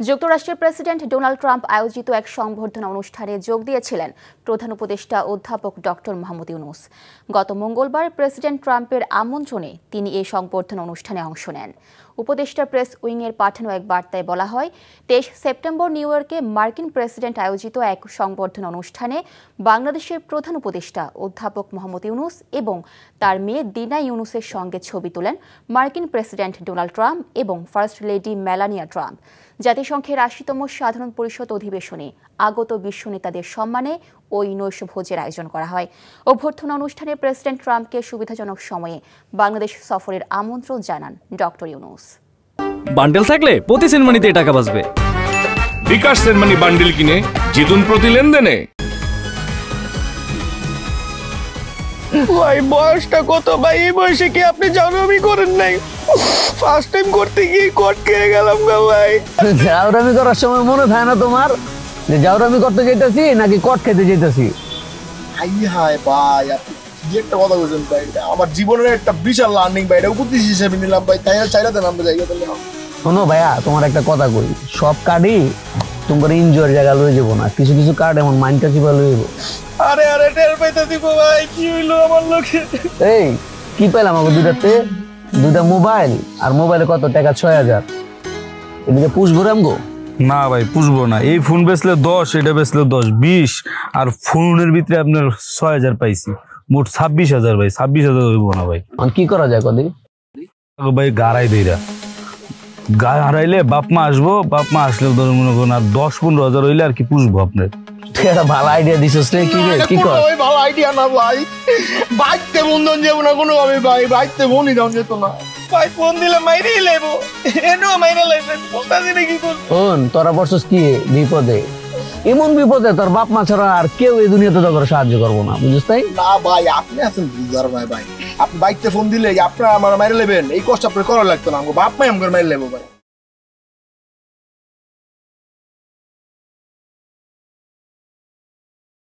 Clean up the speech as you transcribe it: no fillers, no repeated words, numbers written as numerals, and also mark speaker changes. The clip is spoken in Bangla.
Speaker 1: যুক্তরাষ্ট্রের প্রেসিডেন্ট ডোনাল্ড ট্রাম্প আয়োজিত এক সংবর্ধনা অনুষ্ঠানে যোগ দিয়েছিলেন প্রধান উপদেষ্টা অধ্যাপক ডক্টর মোহাম্মদ ইউনূস। গত মঙ্গলবার প্রেসিডেন্ট ট্রাম্পের আমন্ত্রণে তিনি এই সংবর্ধনা অনুষ্ঠানে অংশ নেন। উপদেষ্টা প্রেস উইংয়ের পাঠানো এক বার্তায় বলা হয়, 23 সেপ্টেম্বর নিউ ইয়র্কে মার্কিন প্রেসিডেন্ট আয়োজিত এক সংবর্ধনা অনুষ্ঠানে বাংলাদেশের প্রধান উপদেষ্টা অধ্যাপক মোহাম্মদ ইউনূস এবং তার মেয়ে দিনা ইউনূসের সঙ্গে ছবি তোলেন মার্কিন প্রেসিডেন্ট ডোনাল্ড ট্রাম্প এবং ফার্স্ট লেডি মেলানিয়া ট্রাম্প। জাতিসংঘের ৮০তম সাধারণ পরিষদ অধিবেশনে আগত বিশ্ব নেতাদের সম্মানে ওই নৈশভোজের আয়োজন করা হয়। অভ্যর্থনা অনুষ্ঠানে প্রেসিডেন্ট ট্রাম্পকে সুবিধাজনক সময়ে বাংলাদেশ সফরের আমন্ত্রণ জানান ডক্টর ইউনূস।
Speaker 2: বান্ডেল থাকলে প্রতি সেনমানিতে টাকা বাঁচবে।
Speaker 3: বিকাশ সেনমানি বান্ডেল কিনে জিতুন প্রতি লেনদেনে।
Speaker 4: ভাই বয়সটা কত ভাই? এই বয়সে কি আপনি জাউরামি করেন নাই? ফার্স্ট টাইম করতে গিয়ে কট খেয়ে গেলাম গো ভাই।
Speaker 5: জাউরামি করার সময় মনে থাকে না তোমার যে জাউরামি করতে যেতেছি নাকি কট খেতে যেতেছি?
Speaker 4: হাই ভাই, আপনি কি একটা কথা বলছেন ভাই? আমার জীবনের একটা বিশাল লার্নিং ভাই, এটা উপদেশ হিসেবে নিলাম ভাই। তাই চাইলাতে নামতে যাই গেলে।
Speaker 5: শোনো ভাইয়া, তোমার একটা কথা কই, সব কার্ডই তোমার এনজয়ের জায়গা লয়ে যাবো না, কিছু কিছু কার্ড এমন মাইন্ডটা চিপা লয়ে যাবো।
Speaker 4: আরে টের পাইতে দিব ভাই, কি হইলো আমার লোকে?
Speaker 5: এই কি পাইলাম আমাকে দুইটা মোবাইল, আর মোবাইলে কত টাকা? ৬,০০০। এদিকে পুষবো রামগো?
Speaker 2: না ভাই পুষবো না। এই ফোন বেচলে ১০, এটা বেচলে ১০, ২০, আর ফোনের ভিতরে আপনার ৬,০০০ পাইছি, মোট ২৬,০০০ ভাই। ২৬,০০০ হইব না ভাই।
Speaker 5: কি করা যায় কদি?
Speaker 2: ভাই গাড়াই দেইরা গা হারাইলে বাপ মা আসবো, বাপ মা আসলে ধর মনে করুন আর ১০-১৫,০০০ হইলে আর কি পুষবো আপনার।
Speaker 5: একটা ভালো আইডিয়া দিছিস রে। কি রে, কি কর?
Speaker 4: ওই ভালো আইডিয়া না ভাই, বাইকতে বন্ধন যাবো না কোনো ভাবে ভাই, বাইকতে ফোনই দাম যেত না ভাই। ফোন দিলে মাইরেই লেবো, এনো মাইরে লাইছেন বলতা দিনে কি করব?
Speaker 5: শোন, তোরা বসছিস কি বিপদে? এমন বিপদে তোর বাপ মা ছাড়া আর কেউ এই দুনিয়াতে তোর সাহায্য করবো না, বুঝিস তাই
Speaker 4: না ভাই? আপনি আছেন বুঝার ভাই। ভাই আপনি বাইকতে ফোন দিলে আপনার আমার মাইরে লেবেন, এই কষ্ট আপনার করা লাগতো না। বাপ মাই আমার মাইরে লেবো ভাই।